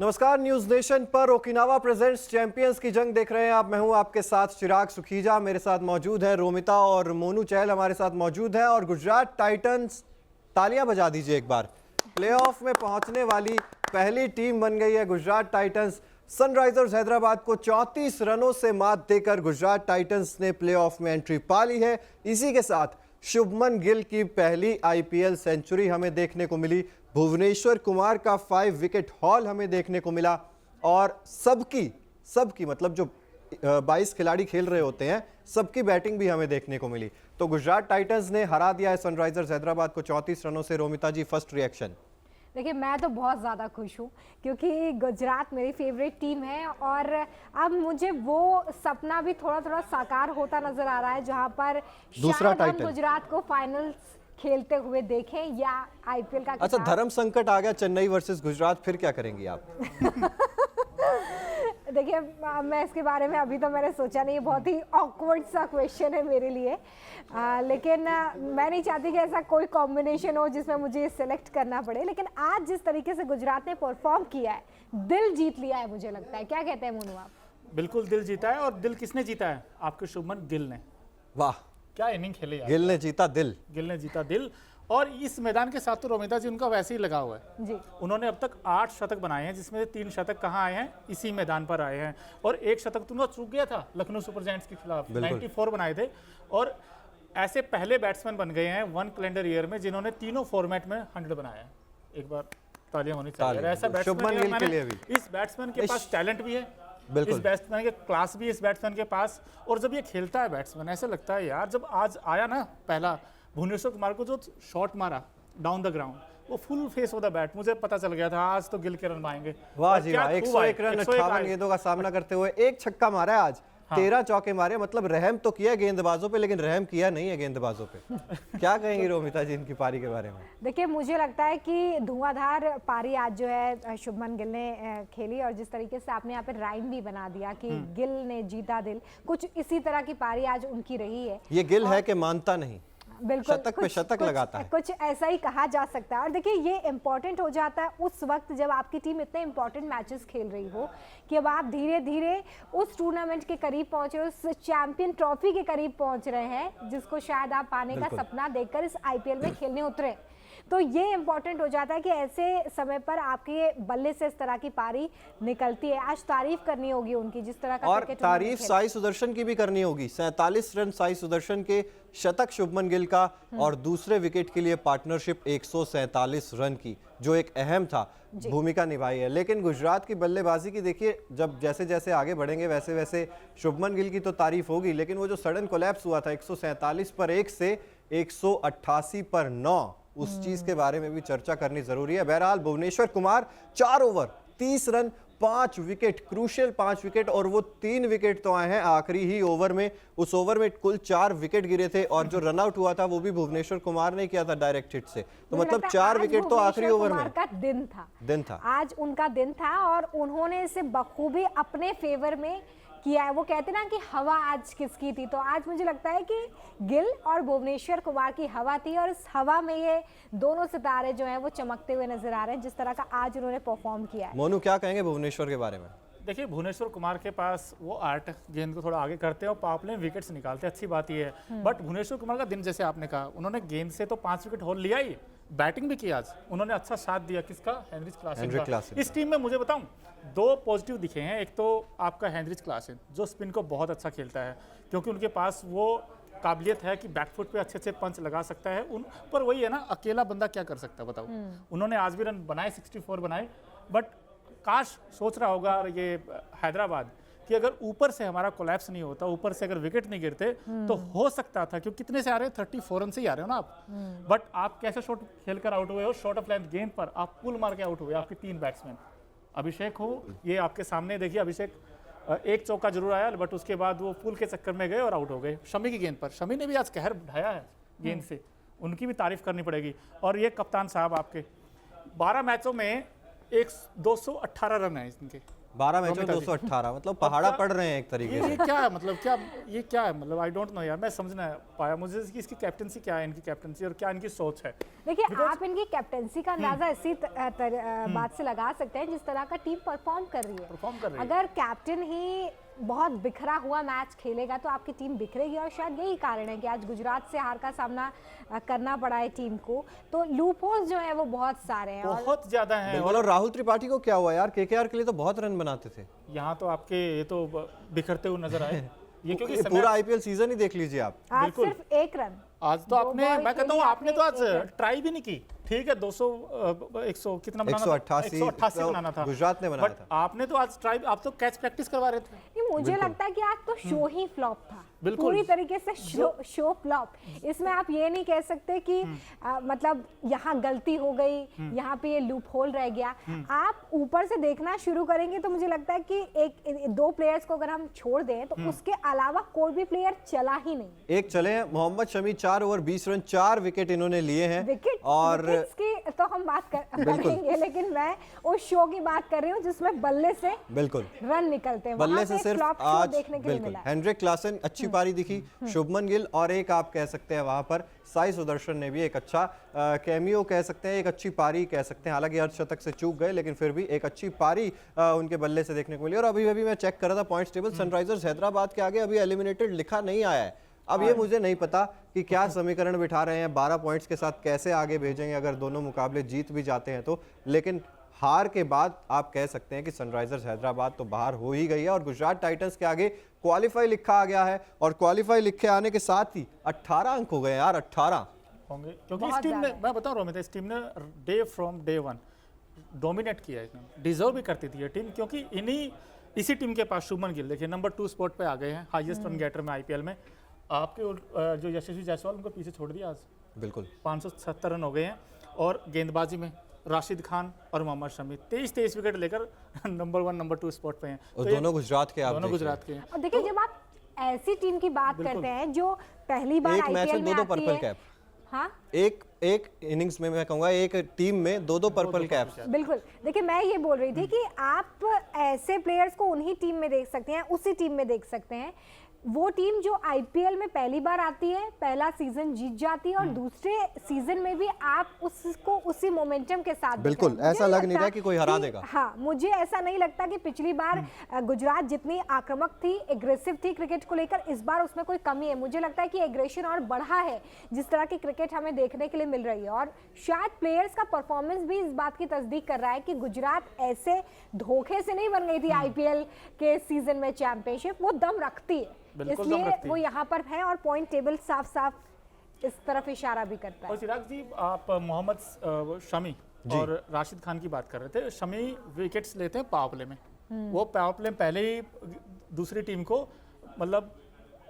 नमस्कार, news nation पर Okinawa presents champions की जंग देख रहे हैं आप। मैं हूं आपके साथ चिराग सुखीजा, मेरे साथ मौजूद है रोमिता और मोनू चहल हमारे साथ मौजूद है। और गुजरात टाइटंस, तालियां बजा दीजिए एक बार, प्लेऑफ में पहुंचने वाली पहली टीम बन गई है गुजरात टाइटंस। सनराइजर्स हैदराबाद को 34 रनों से मात देकर गुजरात टाइटंस ने प्लेऑफ में एंट्री पा ली है। इसी के साथ शुभमन गिल की पहली आईपीएल सेंचुरी हमें देखने को मिली, भुवनेश्वर कुमार का 5 विकेट हॉल हमें देखने को मिला और सबकी मतलब जो 22 खिलाड़ी खेल रहे होते हैं सबकी बैटिंग भी हमें देखने को मिली। तो गुजरात टाइटंस ने हरा दिया है सनराइजर्स हैदराबाद को 34 रनों से। रोमिता जी, फर्स्ट रिएक्शन? देखिए, मैं तो बहुत ज़्यादा खुश हूँ क्योंकि गुजरात मेरी फेवरेट टीम है और अब मुझे वो सपना भी थोड़ा थोड़ा साकार होता नजर आ रहा है जहाँ पर शायद हम गुजरात को फाइनल्स खेलते हुए देखें या आईपीएल का। अच्छा, धर्म संकट आ गया चेन्नई वर्सेस गुजरात, फिर क्या करेंगी आप? देखिए, मैं इसके बारे में अभी तो मैंने सोचा नहीं, बहुत ही ऑकवर्ड सा क्वेश्चन है मेरे लिए। लेकिन मैं नहीं चाहती कि ऐसा कोई कॉम्बिनेशन हो जिसमें मुझे सिलेक्ट करना पड़े। लेकिन आज जिस तरीके से गुजरात ने परफॉर्म किया है, दिल जीत लिया है मुझे लगता है। क्या कहते हैं मोनू आप? बिल्कुल दिल जीता है। और दिल किसने जीता है? आपके शुभमन गिल ने। वाह, क्या इनिंग खेली यार। गिल ने जीता दिल। गिल ने जीता दिल। और इस मैदान के साथ तो रोमिता जी उनका वैसे ही लगा हुआ है जी। उन्होंने अब तक 8 शतक बनाए हैं, जिसमें 3 शतक कहाँ आए हैं? इसी मैदान पर आए हैं। और 1 शतक तो उनका चूक गया था लखनऊ सुपर जायंट्स के खिलाफ, 94 बनाए थे। और ऐसे पहले बैट्समैन बन गए हैं 1 कैलेंडर ईयर में जिन्होंने तीनों फॉर्मेट में 100 बनाया है। एक बार तालियां होनी चाहिए। ऐसा बैट्समैन, इस बैट्समैन के पास टैलेंट भी है, इस बैट्समैन के क्लास भी इस बैट्समैन के पास। और जब ये खेलता है बैट्समैन, ऐसा लगता है यार, जब आज आया ना पहला भुवनेश्वर कुमार को जो शॉट मारा डाउन द ग्राउंड, वो full face of the bat, मुझे पता चल गया था आज तो गिल के रन आएंगे। वाह जी वाह, 101 रन 58 गेंदों का सामना करते हुए 1 छक्का मारा है आज। हाँ। 13 चौके मारे, मतलब रहम तो किया गेंदबाजों पे, लेकिन रहम किया नहीं है गेंदबाजों पे। क्या कहेंगी रोमिता जी इनकी पारी के बारे में? देखिए, मुझे लगता है कि धुआंधार पारी आज जो है शुभमन गिल ने खेली। और जिस तरीके से आपने यहाँ पे राइम भी बना दिया कि गिल ने जीता दिल, कुछ इसी तरह की पारी आज उनकी रही है। ये गिल है कि मानता नहीं, बिल्कुल शतक पे शतक लगाता है, कुछ ऐसा ही कहा जा सकता है। और देखिए, ये इंपॉर्टेंट हो जाता है उस वक्त जब आपकी टीम इतने इंपॉर्टेंट मैचेस खेल रही हो कि अब आप धीरे धीरे उस टूर्नामेंट के करीब पहुंचे, उस चैंपियन ट्रॉफी के करीब पहुंच रहे हैं जिसको शायद आप पाने का सपना देखकर इस आईपीएल में खेलने उतरे। तो ये इंपॉर्टेंट हो जाता है कि ऐसे समय पर आपके बल्ले से इस तरह की पारी निकलती है। आज तारीफ करनी होगी उनकी, जिस तरह का। और तारीफ साई सुदर्शन की भी करनी होगी। 47 रन साई सुदर्शन के, शतक शुभमन गिल का और दूसरे विकेट के लिए पार्टनरशिप 147 रन की, जो एक अहम था, भूमिका निभाई है। लेकिन गुजरात की बल्लेबाजी की देखिए, जब जैसे जैसे आगे बढ़ेंगे वैसे वैसे शुभमन गिल की तो तारीफ होगी, लेकिन वो जो सडन कोलैप्स हुआ था 147 पर 1 से 188 पर 9, उस चीज के बारे में भी चर्चा करनी जरूरी है। बहरहाल Bhuvneshwar Kumar 4 over 30 run 5 wicket, crucial 5 wicket, और वो 3 विकेट तो आए हैं आखिरी ही ओवर में। उस ओवर में कुल 4 विकेट गिरे थे और जो रन आउट हुआ था वो भी भुवनेश्वर कुमार ने किया था डायरेक्ट हिट से। तो मतलब 4 विकेट तो आखिरी ओवर में का दिन था। आज उनका दिन था और उन्होंने इसे बखूबी अपने फेवर में किया है। वो कहते ना कि हवा आज किसकी थी, तो आज मुझे लगता है कि गिल और भुवनेश्वर कुमार की हवा थी। और इस हवा में ये दोनों सितारे जो हैं वो चमकते हुए नजर आ रहे हैं, जिस तरह का आज उन्होंने परफॉर्म किया है। मोनू, क्या कहेंगे भुवनेश्वर के बारे में? देखिए, भुवनेश्वर कुमार के पास वो आर्ट, गेंद को थोड़ा आगे करते हैं और पावर प्ले में विकेट्स निकालते हैं, अच्छी बात ये है। बट भुवनेश्वर कुमार का दिन, जैसे आपने कहा, उन्होंने गेंद से तो 5 विकेट होल लिया ही, बैटिंग भी की आज उन्होंने, अच्छा साथ दिया। किसका? Heinrich Klaasen. इस टीम में मुझे बताऊं 2 पॉजिटिव दिखे हैं। एक तो आपका हेनरिच क्लासेन, जो स्पिन को बहुत अच्छा खेलता है, क्योंकि उनके पास वो काबिलियत है कि बैकफुट पे अच्छे अच्छे पंच लगा सकता है। उन पर वही है ना, अकेला बंदा क्या कर सकता है बताओ। उन्होंने आज भी रन बनाए, 64 बनाए। बट काश सोच रहा होगा ये हैदराबाद कि अगर ऊपर से हमारा कोलैप्स नहीं होता, ऊपर से अगर विकेट नहीं गिरते तो हो सकता था, क्योंकि कितने से आ रहे हैं? 34 रन से ही आ रहे हो ना आप। बट आप कैसे शॉट खेलकर आउट हुए हो? शॉर्ट ऑफ लेंथ गेंद पर आप पुल मार के आउट हुए। आपके 3 बैट्समैन, अभिषेक हो, ये आपके सामने देखिए, अभिषेक 1 चौका जरूर आया, बट उसके बाद वो पुल के चक्कर में गए और आउट हो गए। शमी की गेंद पर, शमी ने भी आज कहर ढाया है गेंद से, उनकी भी तारीफ करनी पड़ेगी। और ये कप्तान साहब आपके 12 मैचों में 218 रन है इनके। 12 मैचों में रोमिता जी। 218, मतलब पहाड़ा पड़ रहे हैं एक तरीके से। ये क्या है मतलब, क्या ये क्या है मतलब, आई डोंट नो यार, मैं समझ ना पाया मुझे कि इसकी कैप्टनसी क्या है, इनकी कैप्टनसी और क्या इनकी सोच है। देखिए आप इनकी कैप्टनसी का अंदाजा इसी बात से लगा सकते हैं जिस तरह का टीम परफॉर्म कर रही है। परफॉर्म कर रही है। अगर कैप्टन ही बहुत बिखरा हुआ मैच खेलेगा तो आपकी टीम बिखरेगी, और शायद यही कारण है कि आज गुजरात से हार का सामना करना पड़ा है टीम को। तो लूप होल्स जो है वो बहुत सारे हैं, और बहुत ज्यादा है। बिल्कुल। और राहुल त्रिपाठी को क्या हुआ यार, केकेआर के लिए तो बहुत रन बनाते थे। यहाँ तो आपके ये तो बिखरते हुए नजर आए ये, क्योंकि ये पूरा आईपीएल सीजन ही देख लीजिए आप। आज बिल्कुल। सिर्फ एक रन। आज तो दो आपने, बॉल मैं कहता हूँ खेली आपने तो आज आपने, एक ट्राई भी नहीं की। ठीक है 200 100 कितना बनाना था? 188 बनाना था, गुजरात ने बनाया बट था। आपने तो आज ट्राई, आप तो कैच प्रैक्टिस करवा रहे थे। ये मुझे लगता है कि आज तो शो ही फ्लॉप था, बिल्कुल। पूरी तरीके से शो फ्लॉप। इसमें आप ये नहीं कह सकते कि मतलब यहाँ गलती हो गई, यहाँ पे ये लूप होल रह गया। आप ऊपर से देखना शुरू करेंगे तो मुझे लगता है कि एक दो प्लेयर्स को अगर हम छोड़ दें तो उसके अलावा कोई भी प्लेयर चला ही नहीं। एक चले हैं Mohammed Shami, 4 over 20 run, 4 wicket इन्होंने लिए हैं। विकेट्स की तो हम बात करेंगे, लेकिन मैं उस शो की बात कर रही हूँ जिसमें बल्ले से बिल्कुल रन निकलते हैं। बल्ले वहाँ से पे सिर्फ flop show आज देखने के लिए बिल्कुल मिला है। हेनरिक क्लासन अच्छी पारी दिखी, शुभमन गिल, और एक आप कह सकते हैं वहां पर साई सुदर्शन ने भी एक अच्छा कैमियो कह सकते हैं, एक अच्छी पारी कह सकते हैं। हालांकि अर्धशतक से चूक गए, लेकिन फिर भी एक अच्छी पारी उनके बल्ले से देखने को मिली। और अभी मैं चेक कर रहा था पॉइंट्स टेबल, सनराइजर्स हैदराबाद के आगे अभी एलिमिनेटेड लिखा नहीं आया है। अब ये मुझे नहीं पता कि क्या समीकरण बिठा रहे हैं, 12 पॉइंट्स के साथ कैसे आगे भेजेंगे अगर दोनों मुकाबले जीत भी जाते हैं तो। लेकिन हार के बाद आप कह सकते हैं कि सनराइजर्स हैदराबाद तो बाहर हो ही गई है, और गुजरात टाइटंस के आगे क्वालिफाई लिखा आ गया है। और क्वालिफाई लिखे आने के साथ ही 18 अंक हो गए यार, 18 होंगे, क्योंकि बहुत इस टीम ने, ज्यादा। मैं बताऊं रोमित, इस टीम ने day from day one dominate किया है। डिजर्व भी करती थी ये टीम, क्योंकि इसी टीम के पास शुभमन गिल देखिए नंबर 2 स्पॉट पे आ गए हैं, हाईएस्ट रन गेटर में आईपीएल में। आपके जो यशस्वी जायसवाल, उनको पीछे छोड़ दिया आज। बिल्कुल 570 रन हो गए हैं। और गेंदबाजी में राशिद खान और मोहम्मद शमी 23 विकेट लेकर नंबर 1 नंबर 2 स्पॉट पे हैं। और तो ये दोनों गुजरात के, आप दोनों देखिए। गुजरात के हैं। और देखिए जब आप ऐसी टीम की बात करते हैं जो पहली बार एक मैच आईपीएल में में दो आती पर्पल है। कैप, हाँ एक इनिंग्स में मैं कहूंगा एक टीम में दो पर्पल कैप्स। बिल्कुल। देखिए मैं ये बोल रही थी कि आप ऐसे प्लेयर्स को उन्हीं टीम में देख सकते हैं, उसी टीम में देख सकते हैं। वो टीम जो आईपीएल में पहली बार आती है, पहला सीजन जीत जाती है, और दूसरे सीजन में भी आप उसको उसी मोमेंटम के साथ बिल्कुल, देख रहे हैं। ऐसा मुझे लग नहीं लगता रहा कि कोई हरा कि- देगा। हाँ, मुझे ऐसा नहीं लगता कि पिछली बार गुजरात जितनी आक्रामक थी, एग्रेसिव थी क्रिकेट को लेकर, इस बार उसमें कोई कमी है। मुझे लगता है कि एग्रेशन और बढ़ा है जिस तरह की क्रिकेट हमें देखने के लिए मिल रही है। और शायद प्लेयर्स का परफॉर्मेंस भी इस बात की तस्दीक कर रहा है कि गुजरात ऐसे धोखे से नहीं बन गई थी आईपीएल के सीजन में चैंपियनशिप, वो दम रखती है, बिल्कुल दम इसलिए रखती वो है। यहाँ पर है। और पॉइंट टेबल साफ साफ इस तरफ इशारा भी करता और है। चिराग जी, आप मोहम्मद शमी और राशिद खान की बात कर रहे थे। शमी विकेट्स लेते हैं पावर प्ले में, वो पावर प्ले में पहले ही दूसरी टीम को मतलब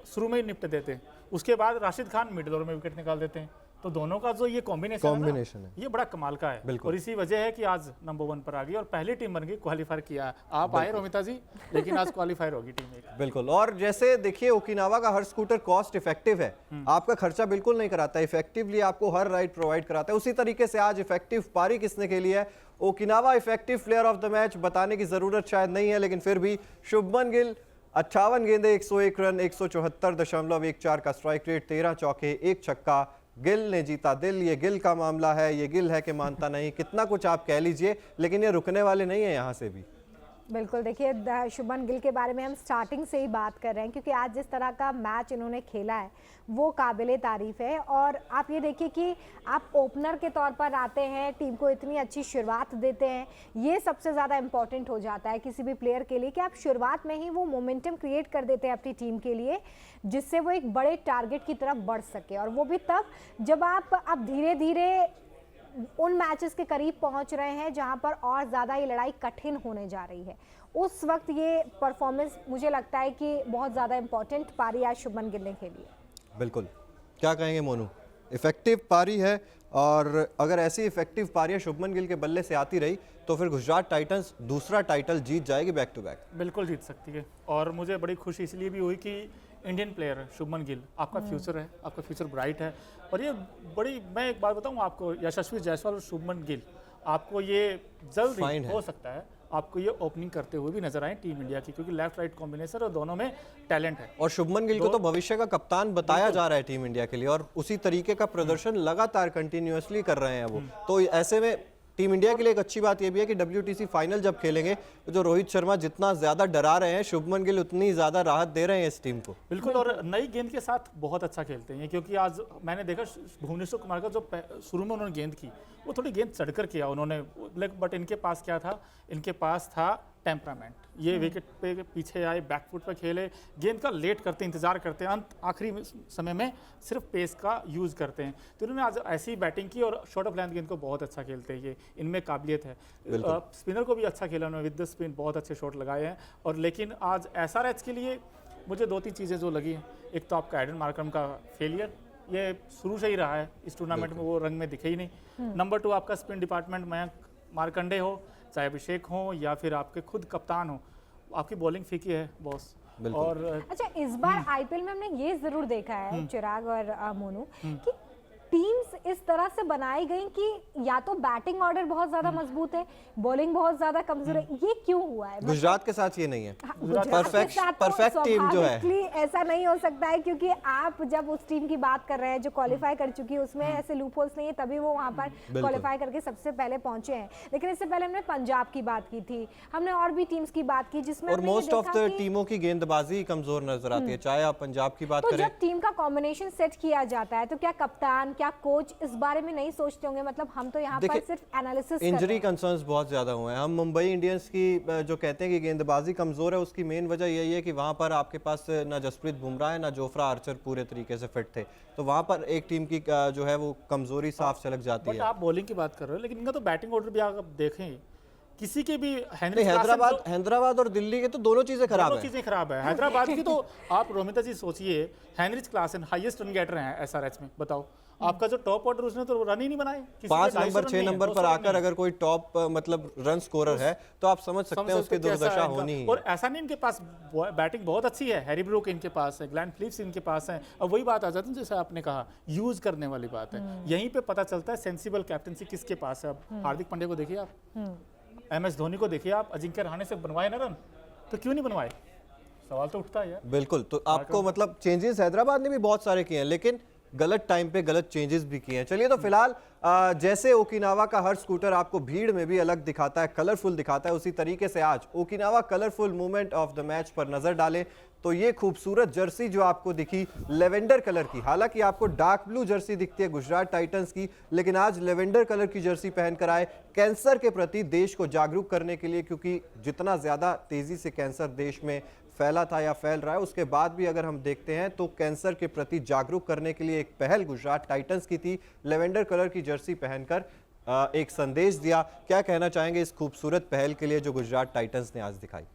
शुरू में ही निपट देते हैं। उसके बाद राशिद खान मिडिल ओवर में विकेट निकाल देते हैं। तो दोनों का जो ये कॉम्बिनेशन है, ये बड़ा कमाल का है। बिल्कुल। और इसी वजह है कि आज नंबर 1 पर आ गई और पहली टीम बन गई, क्वालिफाई किया। आप आए रोमिता जी, लेकिन आज क्वालिफाई होगी टीम एक। बिल्कुल। और जैसे देखिए ओकिनावा का हर स्कूटर कॉस्ट इफेक्टिव है, आपका खर्चा बिल्कुल नहीं कराता, इफेक्टिवली आपको हर राइड प्रोवाइड कराता है। उसी तरीके से आज इफेक्टिव पारी किसने खेली है, Okinawa effective player of the match बताने की जरूरत शायद नहीं है, लेकिन फिर भी शुभमन गिल 58 गेंदे 101 रन 174.14 का स्ट्राइक रेट, 13 चौके 1 छक्का। गिल ने जीता दिल। ये गिल का मामला है, ये गिल है कि मानता नहीं, कितना कुछ आप कह लीजिए, लेकिन ये रुकने वाले नहीं है यहाँ से भी। बिल्कुल। देखिए शुभमन गिल के बारे में हम स्टार्टिंग से ही बात कर रहे हैं, क्योंकि आज जिस तरह का मैच इन्होंने खेला है वो काबिले तारीफ है। और आप ये देखिए कि आप ओपनर के तौर पर आते हैं, टीम को इतनी अच्छी शुरुआत देते हैं, ये सबसे ज़्यादा इंपॉर्टेंट हो जाता है किसी भी प्लेयर के लिए कि आप शुरुआत में ही वो मोमेंटम क्रिएट कर देते हैं अपनी टीम के लिए, जिससे वो एक बड़े टारगेट की तरफ बढ़ सके। और वो भी तब जब आप धीरे धीरे उन मैचेस के करीब पहुंच रहे हैं जहां पर और ज़्यादा ये लड़ाई कठिन होने जा रही है, उस वक्त ये परफॉर्मेंस मुझे लगता है कि बहुत ज़्यादा इंपॉर्टेंट पारी आज शुभमन गिल ने खेली है। बिल्कुल। क्या कहेंगे मोनू, इफेक्टिव पारी है, और अगर ऐसी इफेक्टिव पारियां शुभमन गिल के बल्ले से आती रही तो फिर गुजरात टाइटंस दूसरा टाइटल जीत जाएगी बैक टू बैक। बिल्कुल जीत सकती है। और मुझे बड़ी खुशी इसलिए भी हुई कि इंडियन प्लेयर शुभमन गिल, आपका फ्यूचर है, आपका फ्यूचर ब्राइट है। और ये बड़ी, मैं एक बात बताऊं आपको, यशस्वी जायसवाल और शुभमन गिल, आपको ये जल्द Fine ही है। हो सकता है आपको ये ओपनिंग करते हुए भी नजर आए टीम इंडिया की, क्योंकि लेफ्ट राइट कॉम्बिनेशन और दोनों में टैलेंट है। और शुभमन गिल को तो भविष्य का कप्तान बताया जा रहा है टीम इंडिया के लिए, और उसी तरीके का प्रदर्शन लगातार कंटिन्यूअसली कर रहे हैं वो। तो ऐसे में टीम इंडिया के लिए एक अच्छी बात यह भी है कि WTC फाइनल जब खेलेंगे तो जो रोहित शर्मा जितना ज्यादा डरा रहे हैं, शुभमन गिल उतनी ज्यादा राहत दे रहे हैं इस टीम को। बिल्कुल, और नई गेंद के साथ बहुत अच्छा खेलते हैं, क्योंकि आज मैंने देखा भुवनेश्वर कुमार का जो शुरू में उन्होंने गेंद की वो थोड़ी गेंद चढ़कर किया उन्होंने, बट इनके पास क्या था, इनके पास था टेम्परामेंट। ये विकेट पे पीछे आए, बैकफुट पे खेले, गेंद का लेट करते, इंतजार करते हैं, अंत आखिरी समय में सिर्फ पेस का यूज़ करते हैं। तो इन्होंने आज ऐसी बैटिंग की और शॉर्ट ऑफ लेंथ गेंद को बहुत अच्छा खेलते हैं, ये इनमें काबिलियत है। स्पिनर को भी अच्छा खेला उन्होंने, विद द स्पिन बहुत अच्छे शॉट लगाए हैं। और लेकिन आज SRH के लिए मुझे 2-3 चीज़ें जो लगी, एक तो आपका एडन मार्करम का फेलियर, ये शुरू से ही रहा है इस टूर्नामेंट में, वो रंग में दिखे ही नहीं। नंबर 2 आपका स्पिन डिपार्टमेंट, मयंक मार्कंडे हो, चाहे अभिषेक हो या फिर आपके खुद कप्तान हो, आपकी बॉलिंग फीकी है बॉस। और अच्छा, इस बार IPL में हमने ये जरूर देखा है चिराग और मोनू कि टीम्स इस तरह से बनाई गई कि या तो बैटिंग ऑर्डर बहुत ज्यादा मजबूत है, बॉलिंग बहुत ज्यादा कमजोर है। ये क्यों हुआ है? गुजरात के साथ ये नहीं है। परफेक्ट टीम जो है, ऐसा नहीं हो सकता है, क्योंकि आप जब उस टीम की बात कर रहे हैं जो क्वालिफाई कर चुकी है, उसमें ऐसे लूपहोल्स नहीं है, तभी वो वहां पर क्वालिफाई करके सबसे पहले पहुंचे हैं। लेकिन इससे पहले हमने पंजाब की बात की थी, हमने और भी टीम्स की बात की जिसमें और मोस्ट ऑफ द टीमों की गेंदबाजी कमजोर नजर आती है, चाहे आप पंजाब की बात तो करें। जब टीम का कॉम्बिनेशन सेट किया जाता है तो क्या कप्तान, क्या कोच इस बारे में नहीं सोचते होंगे? मतलब हम तो यहाँ पर सिर्फ एनालिसिस इंजरी कंसर्न्स बहुत ज्यादा हुए हैं। हम मुंबई इंडियंस की जो कहते हैं कि गेंदबाजी कमजोर है, उसकी मेन वजह यही है कि वहां पर आपके पास ना जसप्रीत बुमराह है ना जोफ्रा आर्चर पूरे तरीके से फिट थे, तो वहां पर एक टीम की जो है वो कमजोरी साफ झलक जाती है। आप बॉलिंग की बात कर रहे हो, लेकिन इनका तो बैटिंग ऑर्डर भी आप देखें, किसी के भी हैदराबाद और दिल्ली के तो दोनों चीजें खराब है। हैदराबाद की तो आप रोमिता जी सोचिए, Heinrich Klaasen highest run getter हैं SRH में, बताओ आपका जो टॉप ऑर्डर उसने तो रन ही नहीं बनाए। 5 नंबर 6 नंबर पर आकर अगर कोई टॉप मतलब रन स्कोरर है तो आप समझ सकते हैं उसकी दुर्दशा होनी ही। और ऐसा नहीं, इनके पास बैटिंग बहुत अच्छी है, हैरी ब्रूक इनके पास है, ग्लेन फिलिप्स इनके पास है। अब वही बात आ जाती है जैसे आपने कहा, यूज करने वाली बात है, यहीं पे पता चलता है सेंसिबल कैप्टनसी किसके पास है। अब हार्दिक पांड्या को देखिए आप, MS धोनी को देखिए आप, अजिंक्य रहाणे से बनवाए ना रन, तो क्यों नहीं बनवाए, सवाल तो उठता है। बिल्कुल, तो आपको मतलब चेंजेस हैदराबाद ने भी बहुत सारे किए हैं, लेकिन गलत टाइम पे गलत चेंजेस भी किए हैं। चलिए, तो फिलहाल जैसे ओकिनावा का हर स्कूटर आपको भीड़ में भी अलग दिखाता है, कलरफुल दिखाता है, उसी तरीके से आज Okinawa colourful movement of the match पर नजर डालें तो ये खूबसूरत जर्सी जो आपको दिखी लेवेंडर कलर की, हालांकि आपको डार्क ब्लू जर्सी दिखती है गुजरात टाइटंस की, लेकिन आज लेवेंडर कलर की जर्सी पहनकर आए कैंसर के प्रति देश को जागरूक करने के लिए, क्योंकि जितना ज्यादा तेजी से कैंसर देश में फैला था या फैल रहा है, उसके बाद भी अगर हम देखते हैं तो कैंसर के प्रति जागरूक करने के लिए एक पहल गुजरात टाइटंस की थी। लेवेंडर कलर की जर्सी पहनकर एक संदेश दिया। क्या कहना चाहेंगे इस खूबसूरत पहल के लिए जो गुजरात टाइटंस ने आज दिखाई?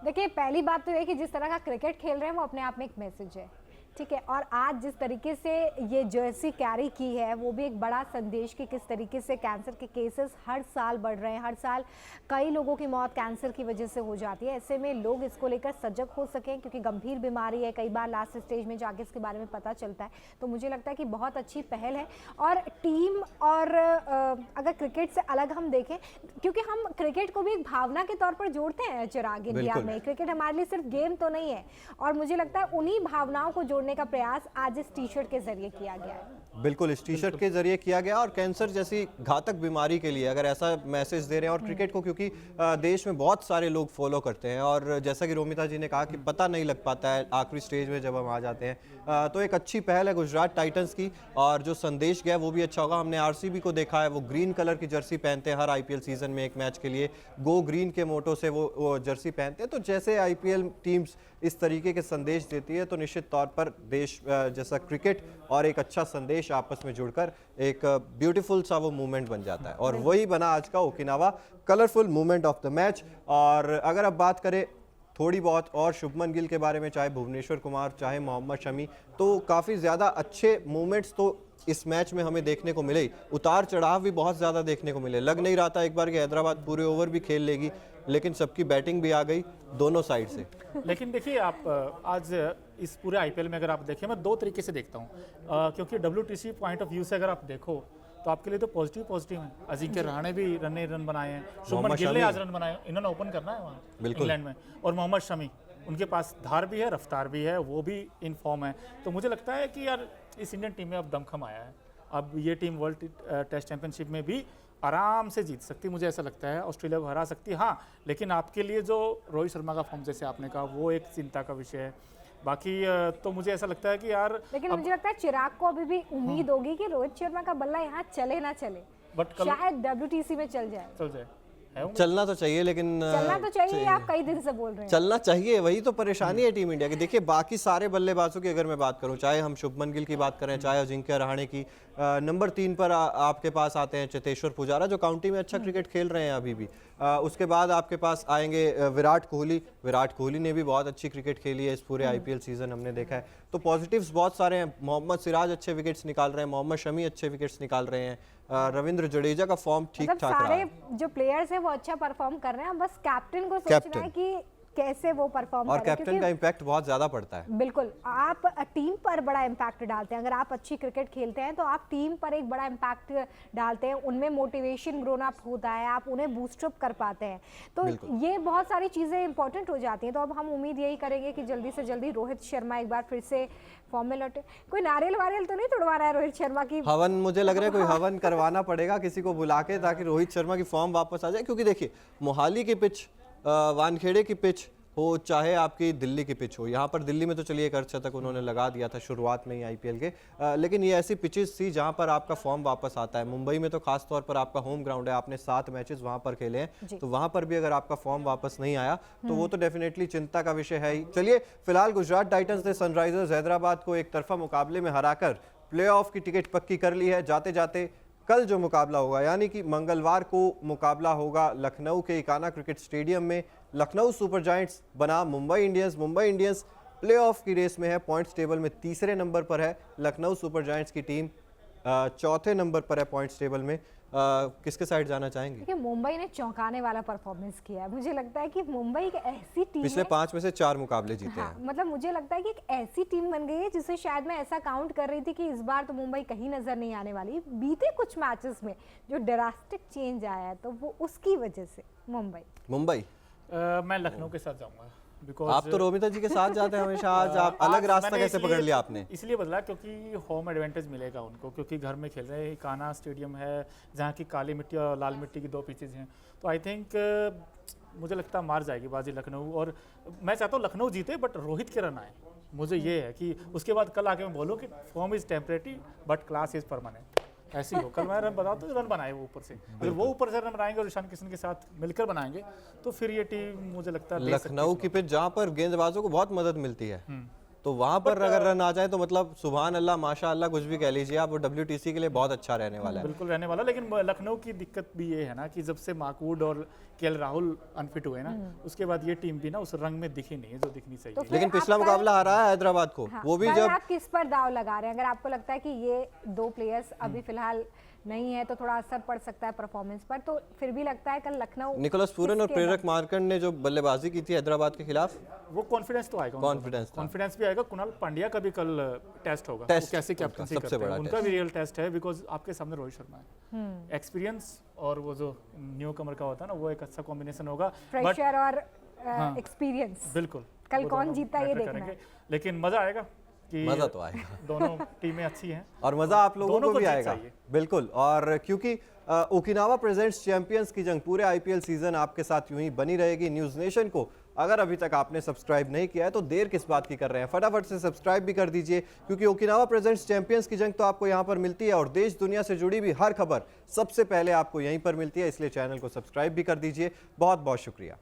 देखिए, पहली बात तो ये कि जिस तरह का क्रिकेट खेल रहे हैं वो अपने आप में एक मैसेज है, ठीक है। और आज जिस तरीके से ये जर्सी कैरी की है वो भी एक बड़ा संदेश कि किस तरीके से कैंसर के केसेस हर साल बढ़ रहे हैं, हर साल कई लोगों की मौत कैंसर की वजह से हो जाती है। ऐसे में लोग इसको लेकर सजग हो सकें, क्योंकि गंभीर बीमारी है, कई बार लास्ट स्टेज में जाके इसके बारे में पता चलता है। तो मुझे लगता है कि बहुत अच्छी पहल है। और टीम और अगर क्रिकेट से अलग हम देखें, क्योंकि हम क्रिकेट को भी एक भावना के तौर पर जोड़ते हैं चिराग, इंडिया में क्रिकेट हमारे लिए सिर्फ गेम तो नहीं है, और मुझे लगता है उन्हीं भावनाओं को जोड़ने का प्रयास आज इस टी-शर्ट के जरिए किया गया है। बिल्कुल, इस टी-शर्ट के जरिए किया गया, और कैंसर जैसी घातक बीमारी के लिए अगर ऐसा मैसेज दे रहे हैं, और क्रिकेट को क्योंकि देश में बहुत सारे लोग फॉलो करते हैं, और जैसा कि रोमिता जी ने कहा कि पता नहीं लग पाता है आखिरी स्टेज में जब हम आ जाते हैं, तो एक अच्छी पहल है गुजरात टाइटंस की, और जो संदेश गया वो भी अच्छा होगा। हमने RCB को देखा है, वो ग्रीन कलर की जर्सी पहनते हैं हर IPL सीजन में, एक मैच के लिए गो ग्रीन के मोटो से वो जर्सी पहनते हैं। तो जैसे IPL टीम्स इस तरीके के संदेश देती है तो निश्चित तौर पर देश जैसा क्रिकेट और एक अच्छा संदेश आपस में जुड़कर एक ब्यूटीफुल सा वो मूवमेंट बन जाता है, और वही बना आज का Okinawa colourful movement of the match. और अगर अब बात करें थोड़ी बहुत और शुभमन गिल के बारे में, चाहे भुवनेश्वर कुमार चाहे मोहम्मद शमी, तो काफ़ी ज़्यादा अच्छे मूवमेंट्स तो इस मैच में हमें देखने को मिले, उतार चढ़ाव भी बहुत ज़्यादा देखने को मिले। लग नहीं रहा था एक बार कि हैदराबाद पूरे ओवर भी खेल लेगी, लेकिन सबकी बैटिंग भी आ गई दोनों साइड से। लेकिन देखिए, आप आज इस पूरे IPL में अगर आप देखें, मैं 2 तरीके से देखता हूँ, क्योंकि WTC पॉइंट ऑफ व्यू से अगर आप देखो तो आपके लिए तो पॉजिटिव है। अजिंक्य रहाणे भी रन बनाए हैं, शुभमन मोहम्मद गिल ने शमी। आज रन बनाए, इन्होंने ओपन करना है वहाँ बिल्कुल। इंग्लैंड में। और मोहम्मद शमी, उनके पास धार भी है, रफ्तार भी है, वो भी इन फॉर्म है। तो मुझे लगता है कि यार इस इंडियन टीम में अब दमखम आया है। अब ये टीम वर्ल्ड टेस्ट चैंपियनशिप में भी आराम से जीत सकती, मुझे ऐसा लगता है। ऑस्ट्रेलिया को हरा सकती, हाँ, लेकिन आपके लिए जो रोहित शर्मा का फॉर्म जैसे आपने कहा वो एक चिंता का विषय है। बाकी तो मुझे ऐसा लगता है कि यार लेकिन मुझे लगता है चिराग को अभी भी उम्मीद होगी कि रोहित शर्मा का बल्ला यहाँ चले ना चले, बट कल शायद WTC में चल जाए। चल जाए है उम्मीद? चलना तो चाहिए, लेकिन चलना तो चाहिए, आप कई दिन से बोल रहे हैं। चलना चाहिए, वही तो परेशानी है टीम इंडिया की। देखिए बाकी सारे बल्लेबाजों की अगर मैं बात करूं, चाहे हम शुभमन गिल की बात करें, चाहे अजिंक्य रहाणे की, नंबर 3 पर आपके पास आते हैं चेतेश्वर पुजारा जो काउंटी में अच्छा क्रिकेट खेल रहे हैं अभी भी। उसके बाद आपके पास आएंगे विराट कोहली ने भी बहुत अच्छी क्रिकेट खेली है इस पूरे IPL सीजन, हमने देखा है। तो पॉजिटिव्स बहुत सारे हैं। मोहम्मद सिराज अच्छे विकेट्स निकाल रहे हैं, मोहम्मद शमी अच्छे विकेट्स निकाल रहे हैं, रविंद्र जडेजा का फॉर्म ठीक मतलब ठाक रहा सारे है। जो प्लेयर्स हैं वो अच्छा परफॉर्म कर रहे हैं, बस कैप्टन को सोचना कैप्टन। है कि कैसे वो परफॉर्म और करें, कैप्टन क्योंकि का इम्पैक्ट बहुत ज्यादा पड़ता है। बिल्कुल आप टीम पर बड़ा इम्पैक्ट डालते हैं। अगर आप अच्छी क्रिकेट खेलते हैं तो आप टीम पर एक बड़ा इम्पैक्ट डालते हैं, उनमें मोटिवेशन ग्रोन अप होता है, आप उन्हें बूस्टअप कर पाते हैं। तो ये बहुत सारी चीज़ें इंपॉर्टेंट हो जाती हैं। तो अब हम उम्मीद यही करेंगे कि जल्दी से जल्दी रोहित शर्मा एक बार फिर से फॉर्म में लौटे। कोई नारियल वारियल तो नहीं तोड़वा रहा है रोहित शर्मा की? हवन, मुझे लग रहा है कोई हवन करवाना पड़ेगा किसी को बुला के, ताकि रोहित शर्मा की फॉर्म वापस आ जाए। क्योंकि देखिए मोहाली की पिच, वानखेड़े की पिच हो, चाहे आपकी दिल्ली की पिच हो, यहाँ पर दिल्ली में तो चलिए एक अर्धशतक उन्होंने लगा दिया था शुरुआत में ही IPL के, लेकिन ये ऐसी पिचेस थी जहाँ पर आपका फॉर्म वापस आता है। मुंबई में तो खास तौर पर आपका होम ग्राउंड है, आपने 7 मैचेस वहाँ पर खेले हैं, तो वहाँ पर भी अगर आपका फॉर्म वापस नहीं आया तो वो तो डेफिनेटली चिंता का विषय है ही। चलिए फिलहाल गुजरात टाइटंस ने सनराइजर्स हैदराबाद को एक तरफा मुकाबले में हराकर प्लेऑफ की टिकट पक्की कर ली है। जाते जाते कल जो मुकाबला होगा, यानी कि मंगलवार को मुकाबला होगा लखनऊ के इकाना क्रिकेट स्टेडियम में। लखनऊ सुपर जायंट्स बना मुंबई इंडियंस प्लेऑफ की रेस में है, पॉइंट्स टेबल में 3रे नंबर पर है। लखनऊ सुपर जायंट्स की टीम 4थे नंबर पर है पॉइंट्स टेबल में। किसके साइड जाना चाहेंगे? देखिए मुंबई ने चौंकाने वाला परफॉर्मेंस किया है। मुझे लगता है कि मुंबई एक ऐसी टीम पिछले है, 5 में से 4 मुकाबले जीते हाँ, हैं। मतलब मुझे लगता है कि एक ऐसी टीम बन गई है जिसे शायद मैं ऐसा काउंट कर रही थी कि इस बार तो मुंबई कहीं नजर नहीं आने वाली। बीते कुछ मैचेस में जो ड्रास्टिक चेंज आया है तो वो उसकी वजह से मुंबई मैं लखनऊ के साथ जाऊंगा, बिकॉज आप तो रोमिता जी के साथ जाते हैं हमेशा, आज आप अलग रास्ता मैंने कैसे पकड़ लिया आपने? इसलिए बदला क्योंकि होम एडवांटेज मिलेगा उनको, क्योंकि घर में खेल रहे हैं। काना स्टेडियम है जहाँ की काली मिट्टी और लाल मिट्टी की 2 पिचेज हैं, तो आई थिंक मुझे लगता है मार जाएगी बाजी लखनऊ। और मैं चाहता हूँ लखनऊ जीते बट रोहित के रन आए। मुझे ये है कि उसके बाद कल आके मैं बोलूँ कि form is temporary but class is permanent, ऐसे ही हो। कल मैं रन बताऊँ तो रन बनाए वो ऊपर से, अगर वो ऊपर से रन बनाएंगे और ईशान किशन के साथ मिलकर बनाएंगे तो फिर ये टीम मुझे लगता है लखनऊ की पिच जहाँ पर गेंदबाजों को बहुत मदद मिलती है, तो वहां पर अगर रन आ जाए तो मतलब सुभान अल्लाह माशाअल्लाह कुछ भी कह लीजिए आप, वो WTC के लिए बहुत अच्छा रहने वाला है। बिल्कुल रहने वाला। लेकिन लखनऊ की दिक्कत भी ये है ना कि जब से माकूड और KL राहुल अनफिट हुए ना, उसके बाद ये टीम भी ना उस रंग में दिखी नहीं है जो दिखनी चाहिए। तो फिर लेकिन पिछला आप मुकाबला हारा है हैदराबाद को, हाँ, वो भी कल जब आप किस पर दाव लगा रहे हैं? अगर आपको लगता है कि ये 2 प्लेयर्स अभी फिलहाल नहीं है तो थोड़ा असर पड़ सकता है परफॉर्मेंस पर, तो फिर भी लगता है कल लखनऊ निकोलस पूरन और किसके प्रेरक मार्कंड ने जो बल्लेबाजी की थी हैदराबाद के खिलाफ, वो कॉन्फिडेंस तो आएगा, कॉन्फिडेंस भी आएगा। कुणाल पांड्या का भी कल टेस्ट होगा, वो कैसे कैप्टनसी सबसे करते बड़ा हैं, उनका भी रियल टेस्ट है, बिकॉज आपके सामने रोहित शर्मा है। एक्सपीरियंस और वो जो न्यू कमर का होता है ना, वो एक अच्छा कॉम्बिनेशन होगा। फ्रेशर और एक्सपीरियंस। बिल्कुल, कल वो कौन दोनों जीता ये matter देखना करेंगे। है। लेकिन मजा आएगा कि मजा तो आएगा, दोनों टीमें अच्छी हैं और मजा आप लोगों दोनों को को भी जीत आएगा चाहिए। बिल्कुल। और क्योंकि ओकिनावा प्रेजेंट्स चैंपियंस की जंग पूरे IPL सीजन आपके साथ यूं ही बनी रहेगी। न्यूज नेशन को अगर अभी तक आपने सब्सक्राइब नहीं किया है तो देर किस बात की कर रहे हैं, फटाफट से सब्सक्राइब भी कर दीजिए, क्योंकि ओकिनावा प्रेजेंट्स चैंपियंस की जंग तो आपको यहाँ पर मिलती है और देश दुनिया से जुड़ी भी हर खबर सबसे पहले आपको यहीं पर मिलती है। इसलिए चैनल को सब्सक्राइब भी कर दीजिए। बहुत बहुत शुक्रिया।